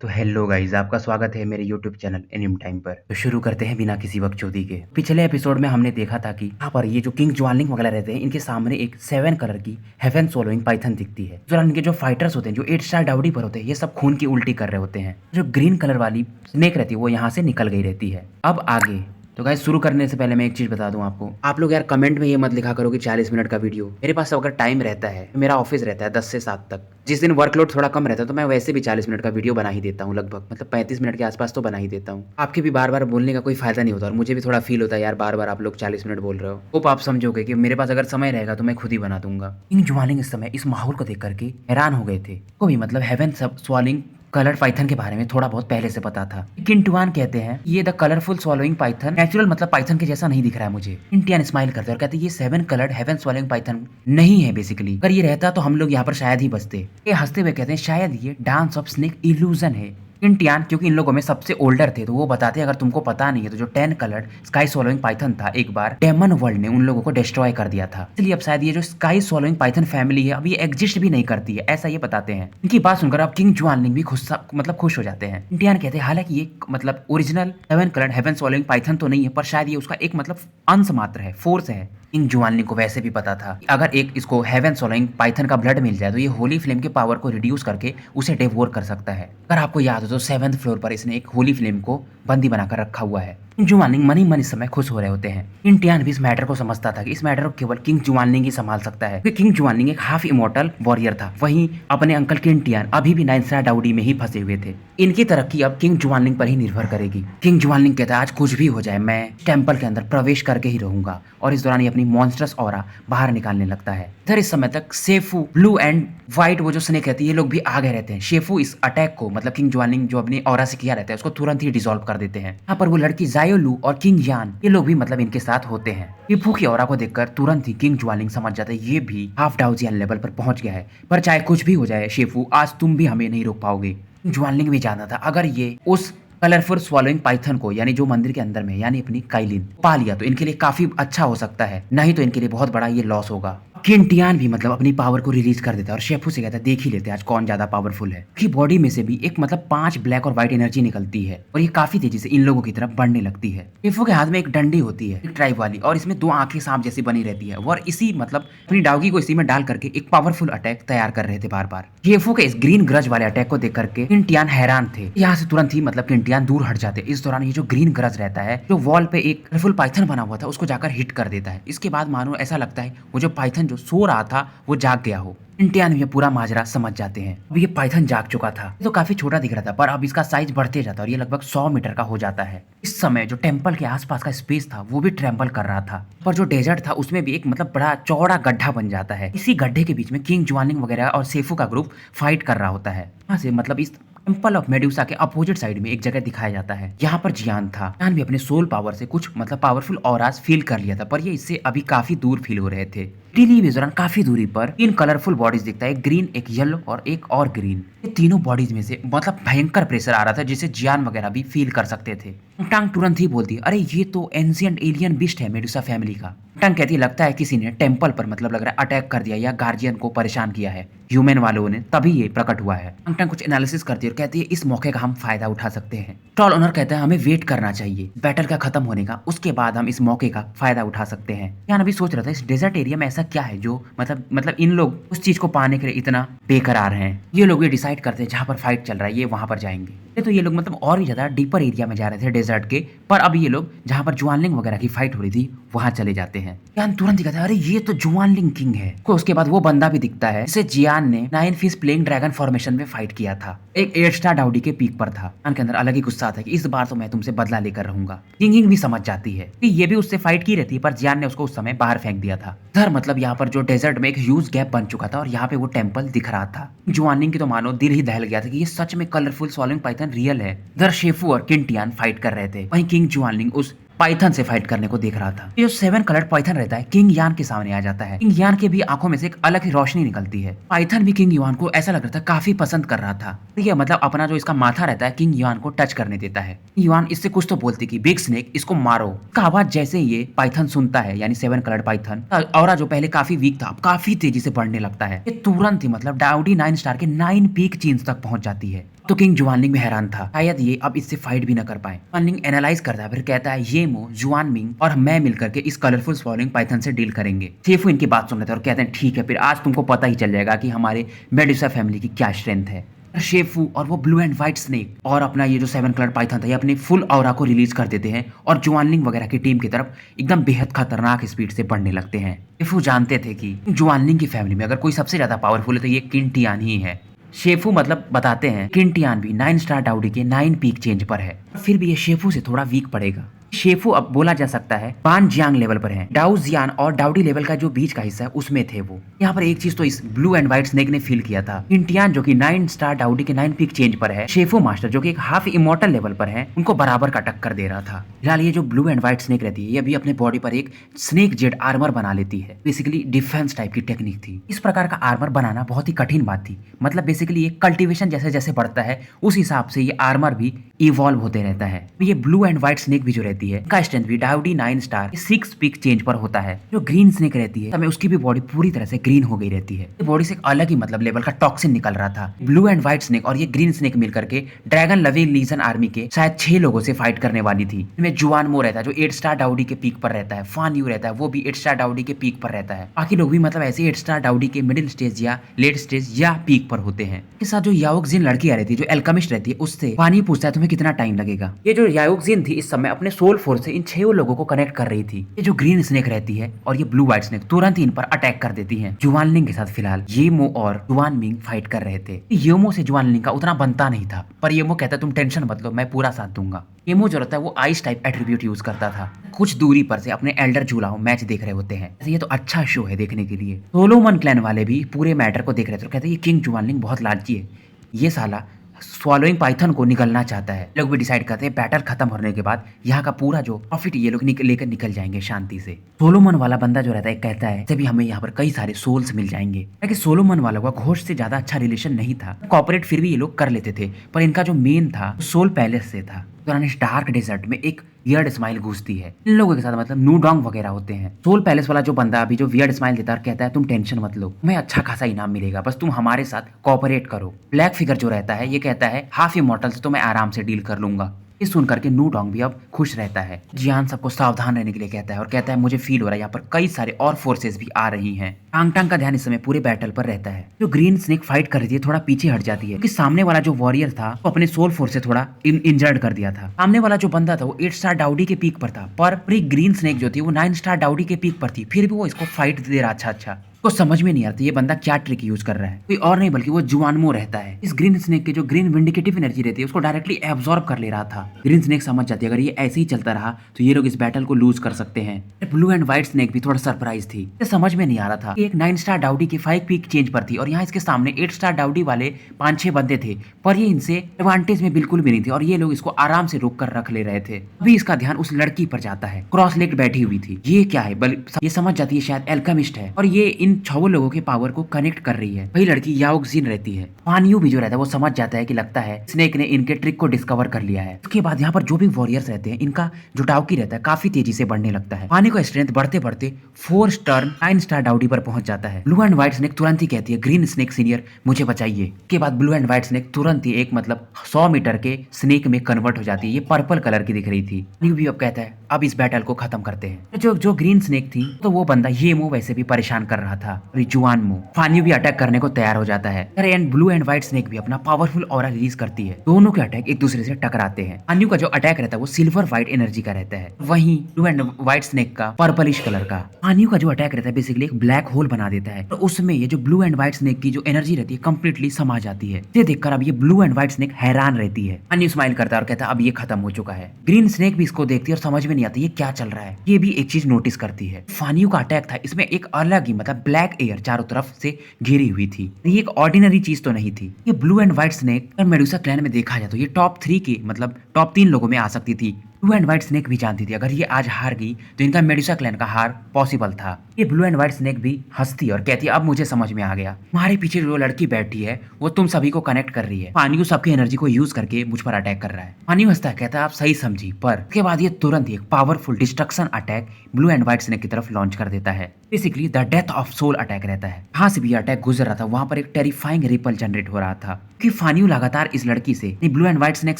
तो hello guys, आपका स्वागत है मेरे यूट्यूब चैनल एनिम टाइम पर। तो शुरू करते हैं बिना किसी बकचोदी के। पिछले एपिसोड में हमने देखा था कि यहाँ पर ये जो किंग ज्वानलिंग वगैरह रहते हैं, इनके सामने एक 7 कलर की हेवन सोलोइंग पाइथन दिखती है। जो इनके जो फाइटर्स होते हैं, जो 8 स्टार डाउडी पर होते हैं, ये सब खून की उल्टी कर रहे होते हैं। जो ग्रीन कलर वाली स्नेक रहती है वो यहाँ से निकल गई रहती है। अब आगे तो गाइस, शुरू करने से पहले मैं एक चीज बता दूं आपको। आप लोग यार कमेंट में ये मत लिखा करो कि 40 मिनट का वीडियो। मेरे पास अगर टाइम रहता है, मेरा ऑफिस रहता है 10 से 7 तक। जिस दिन वर्कलोड थोड़ा कम रहता है तो मैं वैसे भी 40 मिनट का वीडियो बना ही देता हूँ, लगभग मतलब 35 मिनट के आसपास तो बना ही देता हूँ। आपके भी बार बार बोलने का कोई फायदा नहीं होता और मुझे भी थोड़ा फील होता है यार, बार बार आप लोग 40 मिनट बोल रहे हो। होप आप समझोगे कि मेरे पास अगर समय रहेगा तो मैं खुद ही बना दूंगा। किंग ज्वालिंग इस समय इस माहौल को देख करके हैरान हो गए थे। को भी मतलब हेवन स्वालिंग कलर पाइथन के बारे में थोड़ा बहुत पहले से पता था। किंटुआन कहते हैं ये the colourful swallowing Python natural मतलब पाइथन के जैसा नहीं दिख रहा है मुझे। इंटियन स्माइल करते हैं और कहते हैं ये 7 कलर्ड हेवन स्वॉलोइंग पाइथन नहीं है बेसिकली। अगर ये रहता तो हम लोग यहाँ पर शायद ही बचते। ये हंसते हुए कहते हैं शायद ये डांस ऑफ स्नेक इल्यूजन है। इंटियन क्योंकि इन लोगों में सबसे ओल्डर थे तो वो बताते हैं अगर तुमको पता नहीं है तो जो 10 कलर्ड स्काई स्वॉलोइंग पाइथन था, एक बार डेमन वर्ल्ड ने उन लोगों को डिस्ट्रॉय कर दिया था। इसलिए अब शायद ये जो स्काई स्वॉलोइंग पाइथन फैमिली है अब ये एग्जिस्ट भी नहीं करती है, ऐसा ये बताते हैं। इनकी बात सुनकर अब किंग ज्वानलिंग भी खुश हो जाते हैं। इंटियन कहते हैं हालांकि ये मतलब original 7 coloured heaven swallowing python तो नहीं है, पर शायद ये उसका एक मतलब अंश मात्र है, फोर्स है। किंग ज्वानलिंग को वैसे भी पता था कि अगर एक इसको हेवन स्वॉलोइंग पाइथन का ब्लड मिल जाए तो ये होली फ्लेम के पावर को रिड्यूस करके उसे डेवोर कर सकता है। अगर आपको याद हो तो 7th फ्लोर पर इसने एक होली फ्लेम को बंदी बनाकर रखा हुआ है। जुवानिंग मन ही मन इस समय खुश हो रहे होते हैं। इंटियन भी इस मैटर को समझता था कि इस मैटर को केवल किंग जुवानिंग ही संभाल सकता है, क्योंकि किंग जुवानिंग एक हाफ इमोर्टल वॉरियर था। वहीं अपने अंकल किंटियन अभी भी 9 स्टार डाउडी में ही फंसे हुए थे। इनकी तरक्की अब किंग जुवानिंग पर ही निर्भर करेगी। किंग जुवानिंग कहता है आज कुछ भी हो जाए मैं टेंपल के अंदर प्रवेश करके ही रहूंगा, और इस दौरान ये अपनी मॉन्स्टरस ऑरा बाहर निकालने लगता है। इधर इस समय तक सेफू, ब्लू एंड व्हाइट वो जो स्नेक रहती है ये लोग भी आगे रहते हैं। शेफू इस अटैक को मतलब किंग जुवानिंग जो अपनी ऑरा से किया रहता है उसको तुरंत ही डिसॉल्व कर देते हैं। यहाँ पर वो लड़की जायोलू और किंग यान ये लोग भी मतलब इनके साथ होते हैं। शेफू की ऑरा को देखकर तुरंत ही किंग जुवानिंग समझ जाता है ये भी हाफ डाउजियन लेवल पर पहुंच गया है, पर चाहे कुछ भी हो जाए शेफू आज तुम भी हमें नहीं रोक पाओगे। जुवानिंग भी जानता था अगर ये उस कलरफुल स्वॉलोइंग पाइथन को यानी जो मंदिर के अंदर में यानी अपनी काइलिन पा लिया तो इनके लिए काफी अच्छा हो सकता है, नहीं तो इनके लिए बहुत बड़ा ये लॉस होगा। किंटियन भी मतलब अपनी पावर को रिलीज कर देता है और शेफू से कहता है देख ही लेते हैं आज कौन ज्यादा पावरफुल है। की बॉडी में से भी एक मतलब 5 ब्लैक और व्हाइट एनर्जी निकलती है और ये काफी तेजी से इन लोगों की तरफ बढ़ने लगती है। शेफू के हाथ में एक डंडी होती है, एक ट्राइब वाली, और इसमें 2 आंखें सांप जैसी बनी रहती है और इसी मतलब अपनी डाउगी को इसी में डाल करके एक पावरफुल अटैक तैयार कर रहे थे बार बार। शेफू के इस ग्रीन ग्रज वाले अटैक को देख करके किंटियन हैरान थे। यहाँ से तुरंत ही मतलब किंटियन दूर हट जाते। इस दौरान ये जो ग्रीन ग्रज रहता है जो वॉल पे एक कलरफुल पाइथन बना हुआ था उसको जाकर हिट कर देता है। इसके बाद मानो ऐसा लगता है वो जो पाइथन जो सो रहा था वो जाग गया हो। इंटियन ये पूरा माजरा समझ जाते हैं। अब ये पाइथन जाग चुका था, ये तो काफी छोटा दिख रहा था पर अब इसका साइज बढ़ते जाता है और ये लगभग 100 मीटर का हो जाता है। इस समय जो टेंपल के आसपास का स्पेस था वो भी ट्रेम्बल कर रहा था, पर जो डेजर्ट था उसमें भी एक मतलब बड़ा चौड़ा गड्ढा बन जाता है। इसी गड्ढे के बीच में किंग जुआनिंग वगैरह और सेफू का ग्रुप फाइट कर रहा होता है। यहाँ से मतलब इस टेंपल ऑफ मेडुसा के अपोजिट साइड में एक जगह दिखाया जाता है। यहाँ पर जियान था। जियान भी अपने सोल पावर से कुछ मतलब पावरफुल ऑरास फील कर लिया था, पर ये इससे अभी काफी दूर फील हो रहे थे। टीली विजरन काफी दूरी पर 3 कलरफुल बॉडीज दिखता है, एक ग्रीन, एक येलो और एक और ग्रीन। ये तीनों बॉडीज में से मतलब भयंकर प्रेशर आ रहा था जिसे जियान वगैरह भी फील कर सकते थे। टांग तुरंत ही बोलती है अरे ये तो एंशिएंट एलियन बिस्ट है मेडुसा फैमिली का। टांग कहती है लगता है किसी ने टेंपल पर मतलब लग रहा है अटैक कर दिया या गार्जियन को परेशान किया है ह्यूमन वालों ने, तभी ये प्रकट हुआ है। टांग कुछ एनालिसिस करती है और कहती है इस मौके का हम फायदा उठा सकते हैं। टॉल ओनर कहता है हमें वेट करना चाहिए बैटल का खत्म होने का, उसके बाद हम इस मौके का फायदा उठा सकते हैं। यान अभी सोच रहा था इस डेजर्ट एरिया में ऐसा क्या है जो मतलब इन लोग उस चीज को पाने के लिए इतना बेकरार हैं। ये लोग ये डिसाइड करते हैं जहाँ पर फाइट चल रहा है ये वहां पर जाएंगे। तो ये लोग मतलब और भी ज्यादा डीपर एरिया में जा रहे थे डेजर्ट के, पर अब ये लोग जहाँ पर जुआनलिंग वगैरह की फाइट हो रही थी वहां चले जाते हैं। यान तुरंत ही कहता है अरे ये तो जुआनलिंग किंग है। उसके बाद वो बंदा भी दिखता है जिसे जियान ने 9 फिश प्लेइंग ड्रैगन फॉर्मेशन में फाइट किया था, एक 8 स्टार डाउडी के पीक पर था। यान के अंदर अलग ही गुस्सा था कि इस बार तो मैं तुमसे बदला लेकर रहूंगा। किंग भी समझ जाती है कि ये भी उससे फाइट की रहती है, पर जियान ने उसको उस समय बाहर फेंक दिया था। इधर मतलब यहाँ पर जो डेजर्ट में एक ह्यूज गैप बन चुका था और यहाँ पे वो टेंपल दिख रहा था। जुआनिंग की तो मानो दिल ही दहल गया था कि ये सच में कलरफुल स्वॉलोइंग पाइथन रियल है। इधर शेफू और किंटियन फाइट कर रहे थे, वहीं किंग जुआनिंग उस पाइथन से फाइट करने को देख रहा था। ये जो 7 कलर्ड पाइथन रहता है किंग यान के सामने आ जाता है। किंग यान के भी आंखों में से एक अलग ही रोशनी निकलती है। पाइथन भी किंग यान को ऐसा लग रहा था काफी पसंद कर रहा था। ये मतलब अपना जो इसका माथा रहता है किंग यान को टच करने देता है। यान इससे कुछ तो बोलती कि बिग स्नेक इसको मारो। का आवाज जैसे ये पाइथन सुनता है यानी 7 कलर्ड पाइथन, और जो पहले काफी वीक था काफी तेजी से बढ़ने लगता है। ये तुरंत ही मतलब डाउडी 9 स्टार के 9 पीक चेंज तक पहुंच जाती है। तो किंग जुआनलिंग में हैरान था, शायद ये अब इससे फाइट भी न कर पाए। जुआनलिंग एनालाइज करता है, फिर कहता है ये मो, जुआनमिंग और मैं मिलकर के इस कलरफुल स्वॉलोइंग पाइथन से डील करेंगे। शेफू इनकी बात सुन लेते हैं और कहते हैं ठीक है, फिर आज तुमको पता ही चल जाएगा कि हमारे मेडुसा फैमिली की क्या स्ट्रेंथ है। शेफू और वो ब्लू एंड व्हाइट स्नेक और अपना ये जो 7 कलर पाइथन था ये अपने फुल ऑरा को रिलीज कर देते हैं और जुआनलिंग वगैरह की टीम की तरफ एकदम बेहद खतरनाक स्पीड से बढ़ने लगते हैं। शेफू जानते थे कि जुआनलिंग की फैमिली में अगर कोई सबसे ज्यादा पावरफुल है तो ये किन टियान ही है। शेफू मतलब बताते हैं किन टियान भी 9 स्टार डाउडी के 9 पीक चेंज पर है, फिर भी ये शेफू से थोड़ा वीक पड़ेगा। शेफू अब बोला जा सकता है पान जियांग लेवल पर है, डाउ जियान और डाउडी लेवल का जो बीच का हिस्सा है उसमें थे वो। यहाँ पर एक चीज तो इस ब्लू एंड व्हाइट स्नेक ने फील किया था, इंटियान जो कि 9 स्टार डाउडी के 9 पीक चेंज पर है, शेफू मास्टर जो कि एक हाफ इमोर्टल लेवल पर है, उनको बराबर का टक्कर दे रहा था। फिलहाल ये जो ब्लू एंड व्हाइट स्नेक रहती है ये भी अपने बॉडी पर एक स्नेक जेड आर्मर बना लेती है, बेसिकली डिफेंस टाइप की टेक्निक थी। इस प्रकार का आर्मर बनाना बहुत ही कठिन बात थी, मतलब बेसिकली ये कल्टीवेशन जैसे जैसे बढ़ता है उस हिसाब से ये आर्मर भी इवॉल्व होते रहता है। ये ब्लू एंड व्हाइट स्नेक भी जो रहती है का स्ट्रेंथ भी डाउडी 9 स्टार 6 पीक चेंज पर होता है। जो ग्रीन स्नेक रहती है उसकी भी बॉडी पूरी तरह से ग्रीन हो गई रहती है, बॉडी से एक अलग ही मतलब लेवल का टॉक्सिन निकल रहा था। ब्लू एंड व्हाइट स्नेक और ये ग्रीन स्नेक मिलकर के ड्रैगन लविंग लीजन आर्मी के शायद 6 लोगों से फाइट करने वाली थी। इनमें जुआन मो रहता है जो 8 स्टार डाउडी के पीक पर रहता है, फान यू रहता है वो भी 8 स्टार डाउडी के पीक पर रहता है, बाकी लोग भी मतलब ऐसे 8 स्टार डाउडी के मिडिल स्टेज या लेट स्टेज या पीक पर होते हैं। इसके साथ जो याओक्जिन लड़की आ रहती है जो एल्केमिस्ट रहती है उससे पानी पूछता है तुम्हें कितना टाइम लगेगा। ये जो याओक्जिन थी इस समय अपने सोल फोर्स से इन 6 लोगों को कनेक्ट कर रही थी। ये जो ग्रीन स्नेक रहती है और ये ब्लू व्हाइट स्नेक तुरंत ही इन पर अटैक कर देती है। जुआनलिंग के साथ फिलहाल येमो और जुआनमिंग फाइट कर रहे थे। येमो से जुआनलिंग का उतना बनता नहीं था, पर येमो कहता तुम टेंशन मत लो मैं पूरा साथ दूंगा। येमो जो रहता है वो आइस टाइप एट्रीब्यूट यूज करता था, कुछ दूरी पर से अपने एल्डर जुलाओ मैच देख रहे होते हैं। ये तो अच्छा शो है देखने के लिए। सोलोमन क्लैन वाले भी पूरे मैटर को देख रहे थे, कहते ये किंग जुआनलिंग बहुत लालची है, ये साला स्वॉलोइंग पाइथन को निकलना चाहता है। लोग भी डिसाइड करते हैं बैटल खत्म होने के बाद यहाँ का पूरा जो प्रॉफिट ये लोग लेकर निकल जाएंगे शांति से। सोलोमन वाला बंदा जो रहता है कहता है तभी हमें यहाँ पर कई सारे सोल्स मिल जाएंगे, क्योंकि सोलोमन वाला का घोष से ज्यादा अच्छा रिलेशन नहीं था, कॉपरेट फिर भी ये लोग कर लेते थे, पर इनका जो मेन था सोल पैलेस से था। दौरान इस डार्क डेजर्ट में एक वियर्ड स्माइल घुसती है, इन लोगों के साथ मतलब नूडोंग वगैरह होते हैं। सोल पैलेस वाला जो बंदा अभी जो वियर्ड स्माइल देता है कहता है तुम टेंशन मत लो, तुम्हें अच्छा खासा इनाम मिलेगा, बस तुम हमारे साथ कोऑपरेट करो। ब्लैक फिगर जो रहता है ये कहता है हाफ इमॉर्टल से तो मैं आराम से डील कर लूंगा। ये सुन करके नूडोंग भी अब खुश रहता है। जियान सबको सावधान रहने के लिए कहता है और कहता है मुझे फील हो रहा है यहाँ पर कई सारे और फोर्सेस भी आ रही हैं। टांग का ध्यान इस समय पूरे बैटल पर रहता है। जो ग्रीन स्नेक फाइट कर रही है थोड़ा पीछे हट जाती है, क्योंकि सामने वाला जो वॉरियर था वो अपने सोल फोर्स से थोड़ा इंजर्ड कर दिया था। सामने वाला जो बंदा था वो 8 स्टार डाउडी के पीक पर था, पर ग्रीन स्नेक जो थी वो 9 स्टार डाउडी के पीक पर थी, फिर भी वो इसको फाइट दे रहा अच्छा। को समझ में नहीं आता ये बंदा क्या ट्रिक यूज कर रहा है, कोई और नहीं बल्कि वो जुआनमो रहता है। इस ग्रीन स्नेक के जो ग्रीन विंडिकेटिव एनर्जी रहती है उसको डायरेक्टली एब्जॉर्ब कर ले रहा था। ग्रीन स्नेक समझ जाती है अगर ये ऐसे ही चलता रहा तो ये लोग इस बैटल को लूज कर सकते हैं। ब्लू एंड व्हाइट स्नेक भी थोड़ा सरप्राइज थी, समझ में नहीं आ रहा था। एक 9 स्टार डाउडी के 5 पीक चेंज पर थी और यहाँ इसके सामने 8 स्टार डाउडी वाले 5-6 बंदे थे, पर ये इनसे एडवांटेज में बिल्कुल भी नहीं थे और ये लोग इसको आराम से रोक कर रख ले रहे थे। अभी इसका ध्यान उस लड़की पर जाता है, क्रॉस लेग बैठी हुई थी। ये क्या है, ये समझ जाती है शायद एल्केमिस्ट है और ये इन 6 लोगों के पावर को कनेक्ट कर रही है। वही लड़की याओक्जिन रहती है। पानियो भी जो रहता है वो समझ जाता है कि लगता है स्नेक ने इनके ट्रिक को डिस्कवर कर लिया है। उसके बाद यहाँ पर जो भी वॉरियर्स रहते हैं इनका जो टाउकी रहता है काफी तेजी से बढ़ने लगता है। पानी का स्ट्रेंथ बढ़ते बढ़ते 4 स्टार 9 स्टार डाउडी पर पहुंच जाता है। ब्लू एंड व्हाइट स्नेक तुरंत ही कहती है ग्रीन स्नेक सीनियर मुझे बचाइए। के बाद ब्लू एंड व्हाइट स्नेक तुरंत ही एक मतलब 100 मीटर के स्नेक में कन्वर्ट हो जाती है। ये पर्पल कलर की दिख रही थी। न्यू भी अब कहता है अब इस बैटल को खत्म करते हैं। जो ग्रीन स्नेक थी तो वो बंदा ये मो वैसे भी परेशान कर रहा था, जुआन मो। फान्यू भी अटैक करने को तैयार हो जाता है। And blue and white snake भी अपना पावरफुल ऑरा रिलीज करती है। दोनों के अटैक एक दूसरे से टकराते हैं। फान्यू का जो अटैक रहता है वो सिल्वर व्हाइट एनर्जी का रहता है, वहीं ब्लू एंड व्हाइट स्नेक का पर्पलिश कलर का। फान्यू का जो अटैक रहता है बेसिकली एक ब्लैक होल बना देता है, तो उसमें ये जो ब्लू एंड व्हाइट स्नेक की जो एनर्जी रहती है कंप्लीटली समा जाती है। ये देखकर अब ये ब्लू एंड व्हाइट स्नेक हैरान रहती है। फान्यू स्माइल करता है और कहता है अब ये खत्म हो चुका है। ग्रीन स्नेक भी इसको देखती है और समझ में नहीं आता ये क्या चल रहा है। ये भी एक चीज नोटिस करती है, फान्यू का अटैक था इसमें एक अलग ही मतलब ब्लैक एयर चारों तरफ से घिरी हुई थी। ये एक ऑर्डिनरी चीज तो नहीं थी। ये ब्लू एंड व्हाइट स्नेक और मेडुसा क्लैन में देखा जाए तो ये टॉप 3 के मतलब टॉप 3 लोगों में आ सकती थी। ब्लू एंड व्हाइट स्नेक भी जानती थी अगर ये आज हार गई तो इनका मेडुसा क्लैन का हार पॉसिबल था। ये ब्लू एंड व्हाइट स्नेक भी हंसती और कहती है अब मुझे समझ में आ गया, तुम्हारे पीछे जो लड़की बैठी है वो तुम सभी को कनेक्ट कर रही है। पानियो सबकी एनर्जी को यूज करके मुझ पर अटैक कर रहा है। पानियो हंसता है, कहता है आप सही समझी, पर उसके बाद ये तुरंत एक powerful destruction attack blue and white snake की तरफ लॉन्च कर देता है। Basically the death of soul attack रहता है। जहाँ से भी अटैक गुजर रहा था वहां पर एक टेरिफाइंग रिपल जनरेट हो रहा था कि फानियो लगातार इस लड़की से ब्लू एंड व्हाइट स्नेक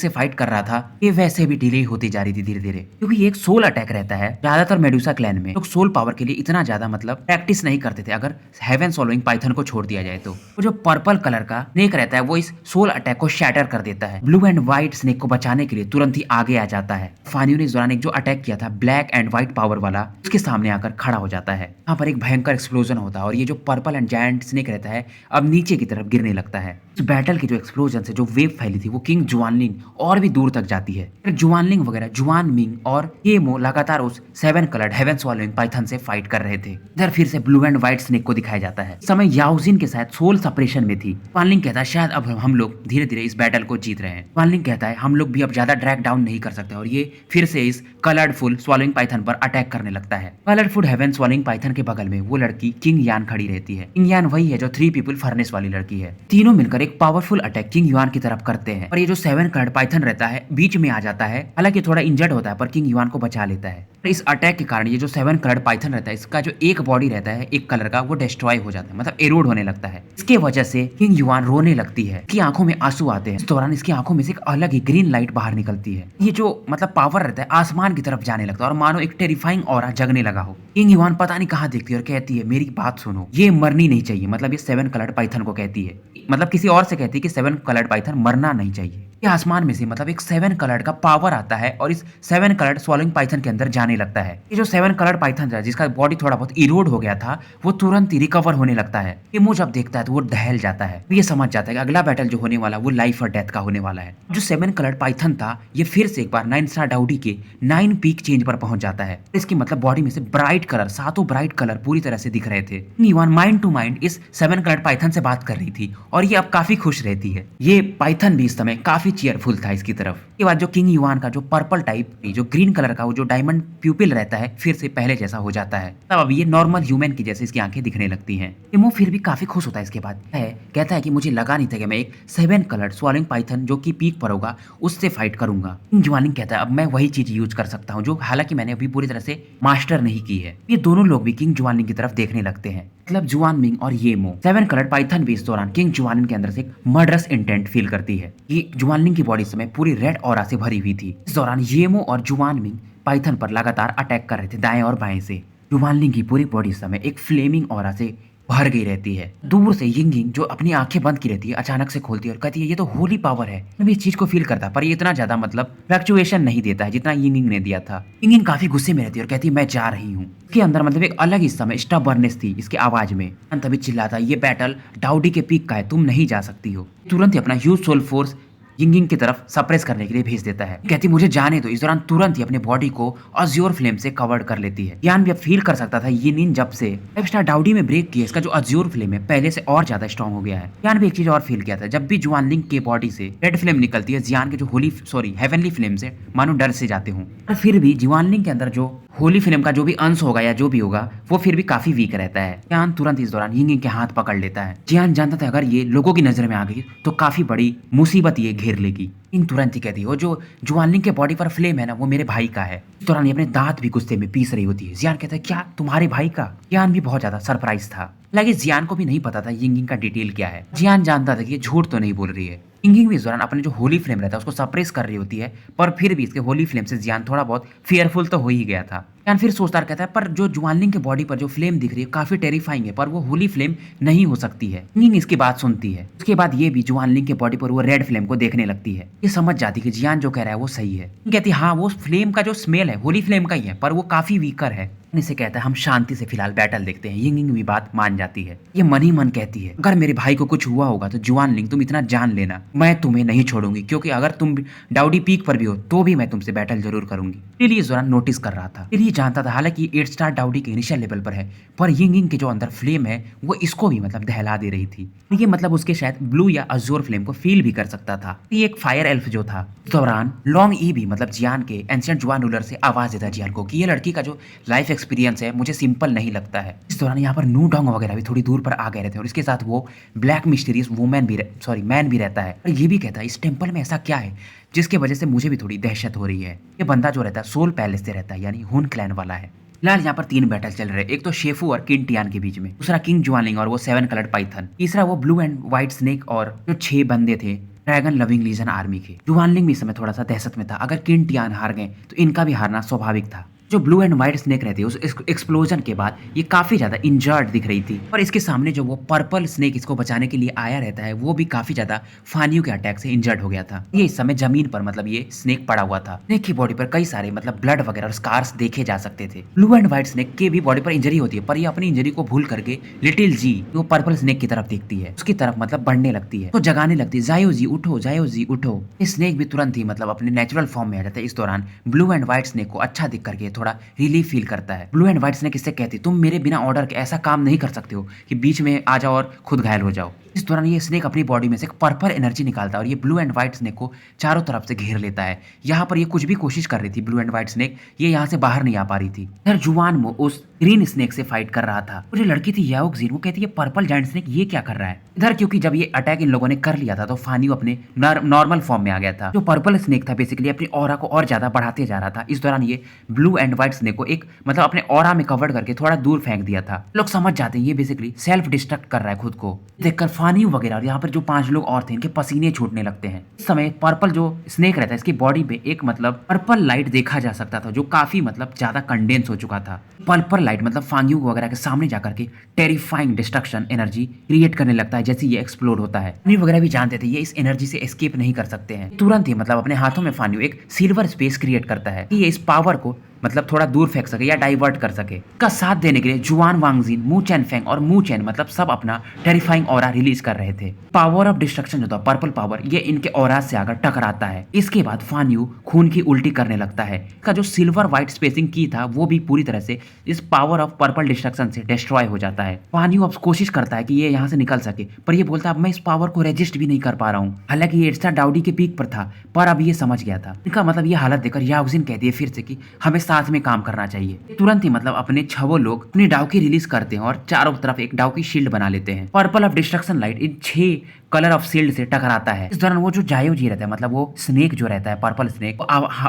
से फाइट कर रहा था। ये वैसे भी डिले होती जा रही थी धीरे धीरे, क्योंकि ये एक सोल अटैक रहता है। ज्यादातर मेडुसा क्लैन में लोग सोल पावर के लिए इतना ज्यादा मतलब प्रैक्टिस नहीं करते थे, अगर हेवन सॉलोइंग पाइथन को छोड़ दिया जाए तो। वो जो पर्पल कलर का स्नेक रहता है वो इस सोल अटैक को शैटर कर देता है। ब्लू एंड व्हाइट स्नेक को बचाने के लिए तुरंत ही आगे आ जाता है। फानियो ने इस दौरान एक जो अटैक किया था ब्लैक एंड व्हाइट पावर वाला, उसके सामने आकर खड़ा हो जाता है। यहाँ पर एक भयंकर एक्सप्लोजन होता है और ये जो पर्पल एंड जायंट स्नेक रहता है अब नीचे की तरफ गिरने लगता है। इस बैटल की जो एक्सप्लोजन से जो वेव फैली थी वो किंग जुआनलिंग और भी दूर तक जाती है। जुआनलिंग वगैरह जुआन मिंग और येमो लगातार उस 7 कलर्ड हेवन स्वॉलोइंग पाइथन से फाइट कर रहे थे। इधर फिर से ब्लू एंड व्हाइट स्नेक को दिखाया जाता है। समय याओजिन के साथ सोल सेपरेशन में थी। जुआनलिंग कहता है शायद अब हम लोग धीरे धीरे इस बैटल को जीत रहे हैं। जुआनलिंग कहता है हम लोग भी अब ज्यादा ड्रैग डाउन नहीं कर सकते और ये फिर से इस कलरफुल स्वॉलोइंग पाइथन पर अटैक करने लगता है। कलरफुल हेवन स्वॉलोइंग पाइथन के बगल में वो लड़की किंग यान खड़ी रहती है। किंग यान वही है जो 3 पीपल फर्नेस वाली लड़की है। तीनों मिलकर एक पावरफुल अटैक किंग युआन की तरफ करते हैं और ये जो 7 कलर्ड पाइथन रहता है बीच में आ जाता है। हालांकि थोड़ा इंजर्ड होता है पर किंग युआन को बचा लेता है। इस अटैक के कारण ये जो 7 कलर्ड पाइथन रहता है इसका जो एक बॉडी रहता है एक कलर का वो डिस्ट्रॉय हो जाता है, मतलब एरोड होने लगता है। इसके वजह से किंग युआन रोने लगती है। इसकी आंखों में आंसू आते हैं। इस दौरान इसकी आंखों में से एक अलग ही ग्रीन लाइट बाहर निकलती है। ये जो मतलब पावर रहता है आसमान की तरफ जाने लगता है और मानो एक टेरिफाइंग ऑरा जगने लगा हो। किंग युआन पता नहीं कहाँ देखती है और कहती है मेरी बात सुनो, ये मरनी नहीं चाहिए। मतलब ये 7 कलर्ड पाइथन को कहती है, मतलब किसी और से कहती है कि 7 कलर्ड पाइथन मरना नहीं चाहिए। ये आसमान में से मतलब एक 7 कलर्ड का पावर आता है और इस 7 कलर्ड स्वॉलोइंग पाइथन के अंदर जाने लगता है। ये जो 7 कलर्ड पाइथन था जिसका बॉडी थोड़ा बहुत इरोड हो गया था वो तुरंत ही रिकवर होने लगता है। ये मुंह जब देखता है तो वो दहल जाता है। ये समझ जाता है कि अगला बैटल जो होने वाला वो लाइफ और डेथ का होने वाला है। जो 7 कलर्ड पाइथन था ये फिर से एक बार 9 स्टार डाउडी के 9 पीक चेंज पर पहुंच जाता है। इसकी मतलब बॉडी में से ब्राइट कलर, सातों ब्राइट कलर पूरी तरह से दिख रहे थे। नीवान माइंड टू माइंड इस 7 कलर्ड पाइथन से बात कर रही थी और ये अब काफी खुश रहती है। ये पाइथन भी इस समय काफी चीयरफुल था इसकी तरफ। के बाद जो किंग युआन का जो पर्पल टाइप जो ग्रीन कलर का वो जो डायमंड प्यूपिल रहता है फिर से पहले जैसा हो जाता है। तब अब ये नॉर्मल ह्यूमन की जैसे इसकी आंखें दिखने लगती हैं। इमो फिर भी काफी खुश होता है। इसके बाद कहता है कि मुझे लगा नहीं था कि मैं एक 7 कलर्ड स्वॉलोइंग पाइथन जो कि पीक पर होगा उससे फाइट करूंगा। किंग जुआनलिंग कहता है अब मैं वही चीज यूज कर सकता हूँ जो हालांकि मैंने अभी पूरी तरह से मास्टर नहीं की है। ये दोनों लोग भी किंग जुआनलिंग की तरफ देखने लगते हैं। मतलब जुआन मिंग और येमो 7 कलर्ड पाइथन भी इस दौरान किंग जुआनलिंग के अंदर से एक मर्डरस इंटेंट फील करती है। ये जुआनलिंग की बॉडी समय पूरी रेड ऑरा से भरी हुई थी। इस दौरान येमो और जुआन मिंग पाइथन पर लगातार अटैक कर रहे थे दाएं और बाएं से। जुआनलिंग की पूरी बॉडी समय एक फ्लेमिंग ऑरा से भर गई रहती है। दूर से यिंगिंग जो अपनी आंखें बंद की रहती है अचानक से खोलती है और कहती है ये तो होली पावर है। मैं इस चीज को फील करता पर ये इतना ज्यादा मतलब फ्लक्चुएशन नहीं देता है जितना यिंगिंग ने दिया था। यिंगिंग काफी गुस्से में रहती है और कहती है मैं जा रही हूँ। इसके अंदर मतलब एक अलग ही समय स्टबर्नेस थी इसके आवाज में। तभी चिल्लाता ये बैटल डाउडी के पीक का है, तुम नहीं जा सकती हो। तुरंत ही अपना ह्यूज सोल फोर्स यिंगिंग की तरफ सप्रेस करने के लिए भेज देता है। कहती मुझे जाने दो। इस दौरान तुरंत ही अपने बॉडी को अज्योर फ्लेम से कवर्ड कर लेती है। यान भी अब फील कर सकता था यिनिन जब से 5 स्टार डाउडी में ब्रेक किया इसका जो अज्योर फ्लेम है पहले से और ज्यादा स्ट्रॉन्ग हो गया है। यान भी एक चीज और फील किया था जब भी जुआनलिंग के बॉडी से रेड फ्लेम निकलती है जियान के जो हेवनली फ्लेम से मानो डर से जाते हूँ। पर फिर भी जुआनलिंग के अंदर जो होली फिल्म का जो भी अंश होगा या जो भी होगा वो फिर भी काफी वीक रहता है। जियान तुरंत इस दौरान यिंगिंग के हाथ पकड़ लेता है। जियान जानता था अगर ये लोगों की नजर में आ गई तो काफी बड़ी मुसीबत ये घेर लेगी। यिंग तुरंत ही कहती है जो जुआनलिंग के बॉडी पर फ्लेम है ना वो मेरे भाई का है। इस दौरान ये अपने दांत भी गुस्से में पीस रही होती है। जियान कहता है क्या तुम्हारे भाई का? जियान भी बहुत ज्यादा सरप्राइज था। लगे जियान को भी नहीं पता था यिंगिंग का डिटेल क्या है। जियान जानता था कि ये झूठ तो नहीं बोल रही है। यिंगिंग भी इस दौरान अपने जो होली फ्लेम रहता है उसको सप्रेस कर रही होती है पर फिर भी इसके होली फ्लेम से जियान थोड़ा बहुत फियरफुल तो हो ही गया था। जियान फिर सोचता कहता है पर जो जुआनलिंग के बॉडी पर जो फ्लेम दिख रही है काफी टेरिफाइंग है पर वो होली फ्लेम नहीं हो सकती है। यिंगिंग इसकी बात सुनती है। उसके बाद ये भी जुआनलिंग के बॉडी पर वो रेड फ्लेम को देखने लगती है। ये समझ जाती है कि जियान जो कह रहा है वो सही है। कहती हाँ वो फ्लेम का जो स्मेल है होली फ्लेम का ही है पर वो काफी वीकर है। इसे कहता है हम शांति से फिलहाल बैटल देखते हैं। यिंगिंग भी बात मान जाती है। ये मन ही मन कहती है अगर मेरे भाई को कुछ हुआ होगा तो जुआनलिंग तुम इतना जान लेना मैं तुम्हें नहीं छोड़ूंगी क्योंकि अगर तुम डाउडी पीक पर भी हो तो भी मैं तुमसे बैटल जरूर करूंगी। इसलिए इस दौरान नोटिस कर रहा था। ये जानता था हालांकि 8 स्टार डाउडी के इनिशियल लेवल पर है पर यिंगिंग के जो अंदर फ्लेम है वो इसको भी मतलब दहला दे रही थी। ये मतलब उसके शायद ब्लू या अजोर फ्लेम को फील भी कर सकता था। ये एक फायर एल्फ जो था। इस दौरान लॉन्ग ई भी मतलब जियान के एंशिएंट जुआन रूलर से आवाज देता है जियान को कि ये लड़की का जो लाइफ एक्सपीरियंस है मुझे सिंपल नहीं लगता है। इस दौरान यहाँ पर नू डोंग वगैरह भी थोड़ी दूर पर आ गए रहते हैं और इसके साथ वो ब्लैक मिस्टीरियस मैन भी रहता है। और ये भी कहता है इस टेम्पल में ऐसा क्या है जिसकी वजह से मुझे भी थोड़ी दहशत हो रही है। ये बंदा जो रहता है सोल पैलेस से रहता है यानी हुन क्लैन वाला है। फिलहाल यहाँ पर 3 बैटल चल रहे हैं, एक तो शेफू और किंग टियान के बीच में, दूसरा किंग जुआनलिंग और वो 7 कलर्ड पाइथन, तीसरा वो ब्लू एंड व्हाइट स्नेक और जो 6 बंदे थे ड्रैगन लविंग लीजन आर्मी के। जुआनलिंग भी इस समय थोड़ा सा दहशत में था, अगर किंग टियान हार गए तो इनका भी हारना स्वाभाविक था। जो ब्लू एंड व्हाइट स्नेक रहती है उस एक्सप्लोजन के बाद ये काफी ज्यादा इंजर्ड दिख रही थी, और इसके सामने जो वो पर्पल स्नेक इसको बचाने के लिए आया रहता है वो भी काफी ज्यादा फानियों के अटैक से इंजर्ड हो गया था। ये इस समय जमीन पर मतलब ये स्नेक पड़ा हुआ था। स्नेक की बॉडी पर कई सारे मतलब ब्लड वगैरह और स्कार्स देखे जा सकते थे। ब्लू एंड व्हाइट स्नेक के भी बॉडी पर इंजरी होती है, पर ये अपनी इंजरी को भूल करके लिटिल जी वो पर्पल स्नेक की तरफ देखती है, उसकी तरफ मतलब बढ़ने लगती है, तो जगाने लगती है, जायो जी उठो, जायो जी उठो। स्नेक भी तुरंत ही मतलब अपने नेचुरल फॉर्म में आ जाता है। इस दौरान ब्लू एंड व्हाइट स्नेक को अच्छा दिख करके थोड़ा रिलीफ फील करता है। ब्लू एंड व्हाइट स्नेक इससे कहती, तुम मेरे बिना ऑर्डर के ऐसा काम नहीं कर सकते हो कि बीच में आ जाओ और खुद घायल हो जाओ। इस दौरान ये स्नेक अपनी बॉडी में से एक पर्पल एनर्जी निकालता है और ये ब्लू एंड व्हाइट स्नेक को चारों तरफ से घेर लेता है। यहाँ पर ये कुछ भी कोशिश कर रही थी ब्लू एंड व्हाइट स्नेक, ये यहाँ से बाहर नहीं आ पा रही थी। इधर जुआनमो उस ग्रीन स्नेक से फाइट कर रहा था। वो जो लड़की थी याओक्जिन, वो कहती है पर्पल जायंट स्नेक ये क्या कर रहा है इधर, क्योंकि जब ये अटैक इन लोगों ने कर लिया था तो फानियो अपने नॉर्मल फॉर्म में आ गया था। जो पर्पल स्नेक था बेसिकली अपनी ऑरा को और ज्यादा बढ़ाते जा रहा था। इस दौरान ये ब्लू एंड व्हाइट स्नेक को एक मतलब अपने ऑरा में कवर करके थोड़ा दूर फेंक दिया था। लोग समझ जाते हैं ये बेसिकली सेल्फ डिस्ट्रक्ट कर रहा है खुद को। देखकर फानियो वगैरह यहाँ पर जो 5 लोग और थे इनके पसीने छूटने लगते हैं। इस समय पर्पल जो स्नेक रहता है इसकी बॉडी पे एक मतलब पर्पल लाइट देखा जा सकता था जो काफी मतलब ज्यादा कंडेंस हो चुका था। पर्पल लाइट मतलब फांगियो वगैरह के सामने जाकर के टेरिफाइंग डिस्ट्रक्शन एनर्जी क्रिएट करने लगता है जैसे ये एक्सप्लोड होता है। फानियो वगैरह भी जानते थे ये इस एनर्जी से एस्केप नहीं कर सकते हैं। तुरंत ही मतलब अपने हाथों में फानियो एक सिल्वर स्पेस क्रिएट करता है कि ये इस पावर को मतलब थोड़ा दूर फेंक सके या डाइवर्ट कर सके। का साथ देने के लिए जुआन वांगजिन, मू चैनफेंग और मू चैन मतलब सब अपना टेरिफाइंग ऑरा रिलीज कर रहे थे। पावर ऑफ डिस्ट्रक्शन जो था पर्पल पावर ये इनके ऑरा से आकर टकराता है। इसके बाद फानियो खून की उल्टी करने लगता है। इसका जो सिल्वर व्हाइट स्पेसिंग की था वो भी पूरी तरह से इस पावर ऑफ पर्पल डिस्ट्रक्शन से डिस्ट्रॉय हो जाता है। फानियो अब कोशिश करता है कि ये यहाँ से निकल सके, पर ये बोलता है अब मैं इस पावर को रेजिस्ट भी नहीं कर पा रहा हूँ। हालांकि ये एड्स्टार डाउडी के पीक पर था, पर अब ये समझ गया था। इनका मतलब ये हालत देखकर याओक्जिन कहती है फिर से कि हमें साथ में काम करना चाहिए। तुरंत ही मतलब अपने 6 लोग अपनी डाउकी रिलीज करते हैं और चारों तरफ एक डाउकी शील्ड बना लेते हैं। Purple of destruction light in 6 colour of shield से टकराता है। इस दौरान वो जो जायो जी रहता है मतलब वो स्नेक जो रहता है पर्पल स्नेक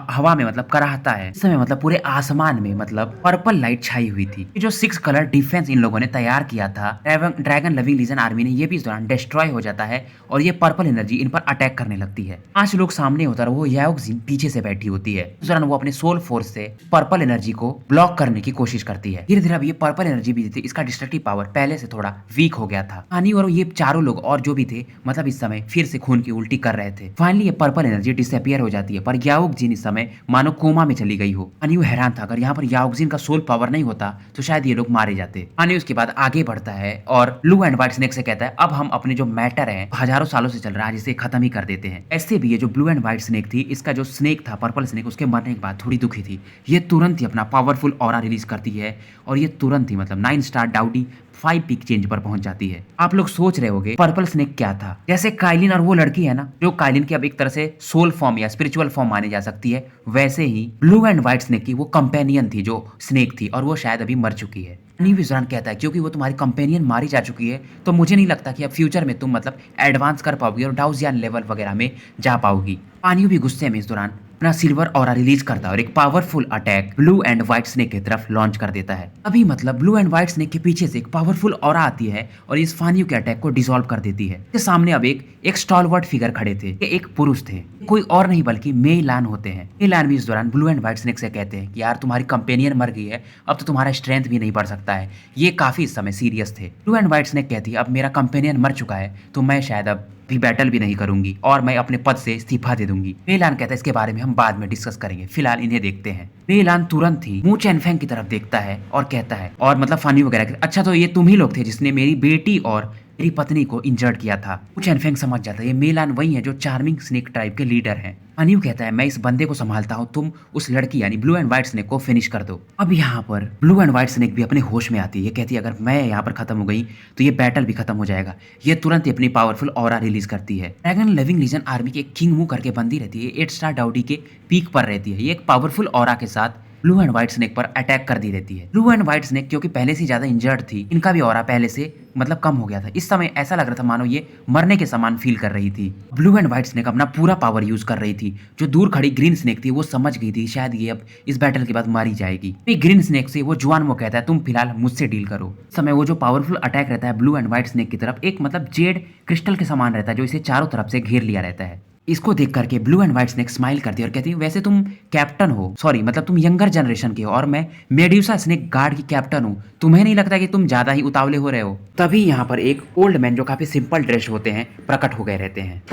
हवा में मतलब कराहता है। इस समय मतलब पूरे आसमान में मतलब पर्पल लाइट छाई हुई थी। जो 6 कलर डिफेंस इन लोगों ने तैयार किया था ड्रैगन लविंग लीजन आर्मी ने, ये भी इस दौरान डिस्ट्रॉय हो जाता है और ये पर्पल एनर्जी इन पर अटैक करने लगती है। 5 लोग सामने होता है, वो याओक्जिन पीछे से बैठी होती है। इस दौरान वो अपने सोल फोर्स से पर्पल एनर्जी को ब्लॉक करने की कोशिश करती है। धीरे धीरे अब ये पर्पल एनर्जी भी थी, इसका डिस्ट्रक्टिव पावर पहले से थोड़ा वीक हो गया था। हानि और ये चारों लोग और जो भी थे मतलब इस समय फिर से खून की उल्टी कर रहे थे। फाइनली ये पर्पल एनर्जी डिसअपियर हो जाती है, पर याओक्जिन इस समय मानो कोमा में चली गई हो। हानि हैरान था, अगर यहाँ पर याओक्जिन का सोल पावर नहीं होता तो शायद ये लोग मारे जाते। हानि उसके बाद आगे बढ़ता है और ब्लू एंड व्हाइट स्नेक से कहता है अब हम अपने जो मैटर है हजारों सालों से चल रहा है इसे खत्म ही कर देते हैं। ऐसे भी ये जो ब्लू एंड व्हाइट स्नेक थी, इसका जो स्नेक था पर्पल स्नेक, उसके मरने के बाद थोड़ी दुखी थी। ये तुरंत ही अपना पावरफुल ऑरा रिलीज करती है और ये तुरंत ही मतलब 9 स्टार डाउडी 5 पीक चेंज पर पहुंच जाती है। आप लोग सोच रहे होंगे पर्पल स्नेक क्या था। जैसे काइलिन और वो लड़की है ना, जो काइलिन की अब एक तरह से सोल फॉर्म या स्पिरिचुअल फॉर्म मानी जा सकती है, वैसे ही ब्लू एंड व्हाइट स्नेक की वो कंपेनियन थी जो स्नेक थी और वो शायद अभी मर चुकी है। विजरान कहता है क्योंकि वो तुम्हारी कंपेनियन मारी जा चुकी है तो मुझे नहीं लगता कि अब फ्यूचर में तुम मतलब एडवांस कर पाओगी और डाउजियन लेवल वगैरह में जा पाओगी। पानियो भी गुस्से में इस दौरान अपना सिल्वर ऑरा रिलीज करता है और एक powerful attack blue and white snake की तरफ लॉन्च कर देता है। अभी मतलब ब्लू एंड व्हाइट स्नेक के पीछे से एक पावरफुल ऑरा आती है और इस फानियो के अटैक को डिसॉल्व कर देती है। इसके सामने अब एक स्टॉलवर्ट फिगर खड़े थे। ये एक पुरुष थे, कोई और नहीं बल्कि मेइलान होते हैं। मेइलान भी इस दौरान ब्लू एंड व्हाइट स्नेक से कहते हैं कि यार तुम्हारी कंपेनियन मर गई है, अब तो तुम्हारा स्ट्रेंथ भी नहीं बढ़ सकता है। ये काफी इस समय सीरियस थे। ब्लू एंड व्हाइट स्नेक कहती है अब मेरा कंपेनियन मर चुका है तो मैं शायद अब भी बैटल भी नहीं करूंगी और मैं अपने पद से इस्तीफा दे दूंगी। मेइलान कहता है इसके बारे में हम बाद में डिस्कस करेंगे, फिलहाल इन्हें देखते हैं। मेइलान तुरंत ही मू चैनफेंग की तरफ देखता है और कहता है और मतलब फानी वगैरह, अच्छा तो ये तुम ही लोग थे जिसने मेरी बेटी और मेरी पत्नी को इंजर्ड किया था। मू चैनफेंग समझ जाता है ये मेइलान वही है जो चार्मिंग स्नेक ट्राइब के लीडर हैं। अनियू कहता है मैं इस बंदे को संभालता हूँ, तुम उस लड़की यानी ब्लू एंड व्हाइट स्नेक को फिनिश कर दो। अब यहाँ पर ब्लू एंड व्हाइट स्नेक भी अपने होश में आती है। ये कहती है अगर मैं यहाँ पर खत्म हो गई तो ये बैटल भी खत्म हो जाएगा। ये तुरंत ही अपनी पावरफुल ऑरा रिलीज करती है। ड्रैगन लिविंग लीजन आर्मी के किंग मू करके बंदी रहती है, 8 स्टार डाउडी के पीक पर रहती है। ये एक पावरफुल ऑरा के साथ ब्लू एंड व्हाइट स्नेक पर अटैक कर दी रहती है। ब्लू एंड व्हाइट स्नेक क्योंकि पहले से ज्यादा इंजर्ड थी, इनका भी ऑरा पहले से मतलब कम हो गया था। इस समय ऐसा लग रहा था मानो ये मरने के समान फील कर रही थी। ब्लू एंड व्हाइट स्नेक अपना पूरा पावर यूज कर रही थी। जो दूर खड़ी ग्रीन स्नेक थी वो समझ गई थी शायद ये अब इस बैटल के बाद मारी जाएगी। ग्रीन स्नेक से वो जुआन वो कहता है तुम फिलहाल मुझसे डील करो। समय वो जो पावरफुल अटैक रहता है ब्लू एंड व्हाइट स्नेक की तरफ, एक मतलब जेड क्रिस्टल के समान रहता है जो इसे चारों तरफ से घेर लिया रहता है। इसको देख करके blue and white snake smile करती है और कहती है वैसे तुम कैप्टन हो, सॉरी मतलब तुम यंगर जनरेशन के हो और मैं मेड्यूसा स्नेक गार्ड की कैप्टन हूँ, तुम्हें नहीं लगता कि तुम ज्यादा ही उतावले हो रहे हो। तभी यहाँ पर एक ओल्ड मैन जो काफी सिंपल ड्रेस होते हैं प्रकट हो गए रहते हैं।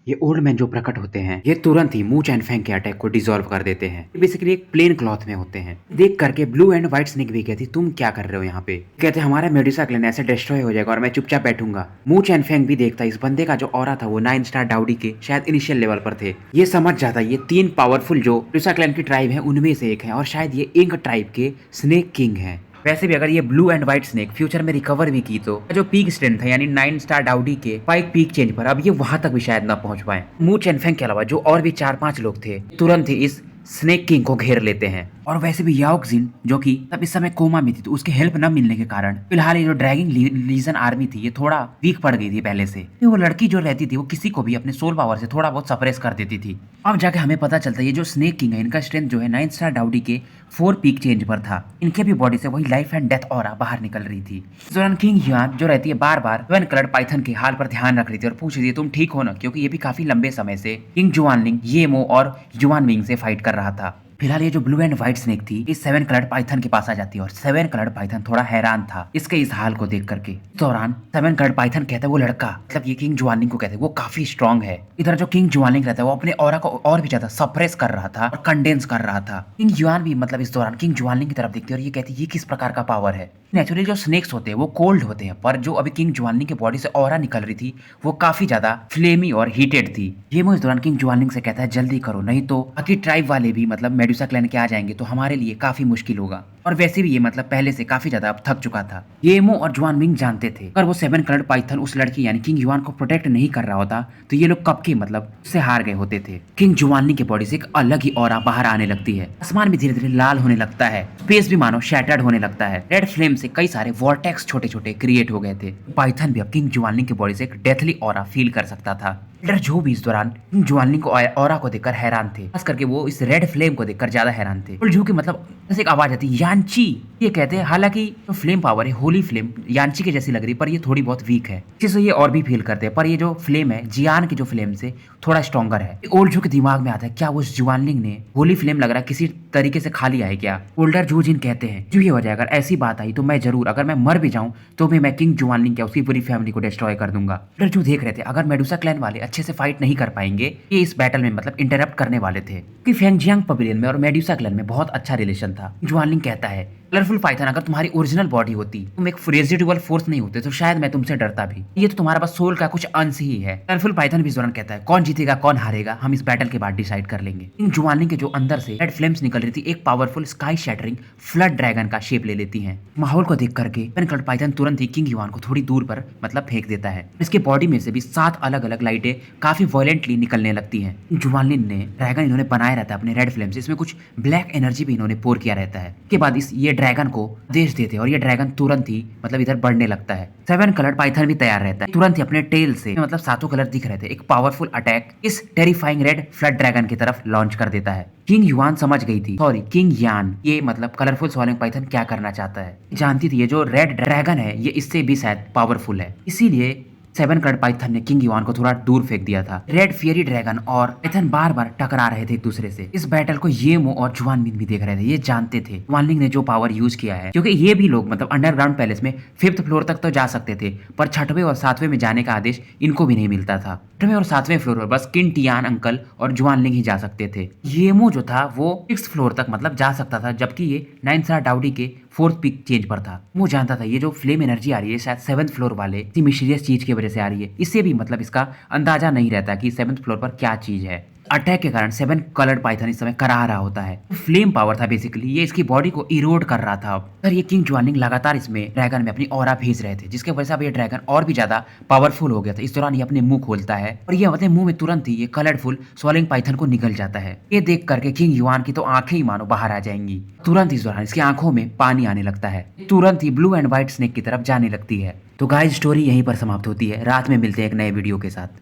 ये ओल्ड मैन जो प्रकट होते हैं ये तुरंत ही मू चैन फेंग के अटैक को डिसॉल्व कर देते हैं। बेसिकली एक प्लेन क्लॉथ में होते हैं। देख करके ब्लू एंड व्हाइट स्नेक भी कहती तुम क्या कर रहे हो यहाँ पे। कहते हमारा मेडुसा क्लैन ऐसे डिस्ट्रॉय हो जाएगा और मैं चुपचाप बैठूंगा। मू चैन फेंग भी देखता इस बंदे का जो ऑरा था वो 9 स्टार डाउडी के शायद इनिशियल लेवल पर थे। ये समझ जाता ये 3 पावरफुल जो मेडुसा क्लैन की ट्राइब है उनमें से एक है और शायद ये इंक ट्राइब के स्नेक किंग है। वैसे भी अगर ये blue and white snake future में रिकवर भी की तो जो पीक स्ट्रेंथ है यानी 9 स्टार डाउडी के 5 पीक चेंज पर अब ये वहां तक भी शायद ना पहुंच पाए। मू चेनफेंग के अलावा जो और भी 4-5 लोग थे तुरंत ही इस स्नेक किंग को घेर लेते हैं। और वैसे भी याओ जिन जो कि तब इस समय कोमा में थी तो उसके हेल्प न मिलने के कारण फिलहाल ये जो ड्रैगिंग लीजन आर्मी थी ये थोड़ा वीक पड़ गई थी पहले से। वो लड़की जो रहती थी वो किसी को भी अपने सोल पावर से थोड़ा बहुत सप्रेस कर देती थी। अब जाके हमें पता चलता है ये जो स्नेक किंग है इनका स्ट्रेंथ जो है 9 स्टार डाउडी के 4 पीक चेंज पर था। इनके भी बॉडी से वही लाइफ एंड डेथ ऑरा बाहर निकल रही थी। इस दौरान किंग युआन जो रहती है बार बार 7 कलर्ड पाइथन के हाल पर ध्यान रख रही थी और पूछ रही थी तुम ठीक हो ना, क्योंकि ये भी काफी लंबे समय से किंग जुआनलिंग येमो और युआन विंग से फाइट कर रहा था। फिलहाल ये जो ब्लू एंड व्हाइट स्नेक थी इस 7 कलर्ड पाइथन के पास आ जाती है और 7 कलर्ड पाइथन थोड़ा हैरान था इसके इस हाल को देख करके। इस दौरान 7 कलर्ड पाइथन कहता है वो लड़का मतलब ये किंग जुआनलिंग को कहते हैं वो काफी स्ट्रॉन्ग है। इधर जो किंग जुआनलिंग रहता है वो अपने ऑरा को और भी ज्यादा सप्रेस कर रहा था और कंडेंस कर रहा था। किंग युआन भी मतलब इस दौरान किंग जुआनलिंग की तरफ देखती है और ये कहती है ये किस प्रकार का पावर है। नेचुरली जो स्नेक्स होते हैं वो कोल्ड होते हैं पर जो अभी किंग जुआनलिंग की बॉडी से ऑरा निकल रही थी वो काफी ज्यादा फ्लेमी और हीटेड थी। ये इस दौरान किंग जुआनलिंग से कहता है जल्दी करो नहीं तो बाकी ट्राइब वाले भी मतलब मेडुसा क्लैन के आ जाएंगे तो हमारे लिए काफी मुश्किल होगा। और वैसे भी ये मतलब पहले से काफी ज्यादा अब थक चुका था। येमो और जुआन विंग जानते थे अगर वो 7 कलर्ड पाइथन उस लड़की यानी किंग युआन को प्रोटेक्ट नहीं कर रहा होता तो ये लोग कब के मतलब उससे हार गए होते थे। किंग जुआनलिंग के बॉडी से एक अलग ही ऑरा बाहर आने लगती है। आसमान भी धीरे धीरे लाल होने लगता है, स्पेस भी मानो शैटर्ड होने लगता है। रेड फ्लेम से कई सारे वॉर्टेक्स छोटे छोटे क्रिएट हो गए थे। पाइथन भी अब किंग जुआनलिंग की बॉडी से एक डेथली ऑरा फील कर सकता था। जो भी इस दौरान किंग जुआनलिंग को ऑरा को देखकर हैरान थे, खास करके वो इस रेड फ्लेम को देखकर ज्यादा हैरान थे। और जो कि मतलब जैसे एक आवाज आती यानची ये कहते हैं, हालांकि जो फ्लेम पावर है होली फ्लेम यानची के जैसी लग रही पर ये थोड़ी बहुत वीक है, जिससे ये और भी फील करते हैं। पर ये जो फ्लेम है जियान की जो फ्लेम से थोड़ा स्ट्रॉन्गर है। ओल्ड जो के दिमाग में आता है क्या उस जुआनलिंग ने होली फ्लेम लग रहा है किसी तरीके से खा लिया है क्या। ओल्डर जो जिन कहते हैं जो ये हो जाए अगर ऐसी बात आई तो मैं जरूर, अगर मैं मर भी जाऊं तो भी मैं किंग जुआनलिंग क्या उसकी पूरी फैमिली को डिस्ट्रॉय कर दूंगा। ओल्डर जो देख रहे थे अगर मेडुसा क्लैन वाले अच्छे से फाइट नहीं कर पाएंगे ये इस बैटल में मतलब इंटरप्ट करने वाले थे कि फेंगजियांग पवेलियन में और मेडुसा क्लैन में बहुत अच्छा रिलेशन था। जुआनलिंग कहता है कलरफुल पाइथन अगर तुम्हारी ओरिजिनल बॉडी होती, तुम एक रेजिडुअल फोर्स नहीं होते तो शायद मैं तुमसे डरता भी। ये तो तुम्हारा बस सोल का कुछ अंश ही है। कलरफुल पाइथन भी इस दौरान कहता है कौन जीतेगा कौन हारेगा हम इस बैटल के बाद डिसाइड कर लेंगे। इन जुआनलिंग के जो अंदर से रेड फ्लेम्स निकल रही थी एक powerful sky shattering flood dragon का शेप ले लेती हैं। माहौल को देख करके कलरफुल पाइथन तुरंत ही किंग युआन को थोड़ी दूर पर मतलब फेंक देता है। इसके बॉडी में से भी 7 अलग अलग लाइटें काफी वायलेंटली निकलने लगती हैं। जुआनलिंग ने ड्रैगन इन्होंने बनाया रहता है अपने रेड फ्लेम से, इसमें कुछ ब्लैक एनर्जी भी इन्होंने पोर किया रहता है। के बाद इस ये ड्रैगन को देते और ये ड्रैगन तुरंत ही मतलब इधर बढ़ने लगता है। 7 कलर पाइथन भी तैयार रहता है, तुरंत ही अपने टेल से मतलब 7 कलर दिख रहे थे एक पावरफुल अटैक इस टेरिफाइंग रेड फ्लड ड्रैगन की तरफ लॉन्च कर देता है। किंग युआन समझ गई थी, सॉरी किंग यान, ये मतलब कलरफुल स्वॉलिंग पाइथन क्या करना चाहता है। जानती थी ये जो रेड ड्रैगन है ये इससे भी शायद पावरफुल है, इसीलिए 7 कलर पाइथन ने किंग युआन को थोड़ा दूर फेंक दिया था। रेड फियरी ड्रैगन और पाइथन बार बार टकरा रहे थे एक दूसरे से। इस बैटल को येमो और जुआनलिंग भी देख रहे थे, ये जानते थे जुआनलिंग ने जो पावर यूज किया है, क्योंकि ये भी लोग मतलब अंडरग्राउंड पैलेस में 5th फ्लोर तक तो जा सकते थे पर 6वें और 7वें में जाने का आदेश इनको भी नहीं मिलता था। 6वें और 7वें फ्लोर पर बस किन टियान अंकल और जुआनलिंग ही जा सकते थे। येमो जो था वो 6th फ्लोर तक मतलब जा सकता था, जबकि ये 9 स्टार डाउडी के 4th पीक चेंज पर था। वो जानता था ये जो फ्लेम एनर्जी आ रही है शायद 7th फ्लोर वाले किसी मिस्टीरियस चीज की वजह से आ रही है। इससे भी मतलब इसका अंदाजा नहीं रहता कि 7th फ्लोर पर क्या चीज है। अटैक के कारण 7 कलर्ड पाइथन इस समय करा रहा होता है। फ्लेम पावर था बेसिकली, ये इसकी बॉडी को इरोड कर रहा था। और ये किंग ज्वाइलिंग लगातार इसमें ड्रैगन में अपनी ऑरा भेज रहे थे, जिसके वजह से अब ये ड्रैगन और भी ज्यादा पावरफुल हो गया था। इस दौरान ये अपने मुंह खोलता है और ये अपने मुंह में तुरंत ही ये कलरफुल स्वॉलिंग पाइथन को निगल जाता है। ये देख करके किंग युआन की तो आंखें ही मानो बाहर आ जाएंगी। तुरंत इस दौरान इसकी आंखों में पानी आने लगता है, तुरंत ही ब्लू एंड व्हाइट स्नेक की तरफ जाने लगती है। तो गाइस स्टोरी यहीं पर समाप्त होती है। रात में मिलते हैं एक नए वीडियो के साथ।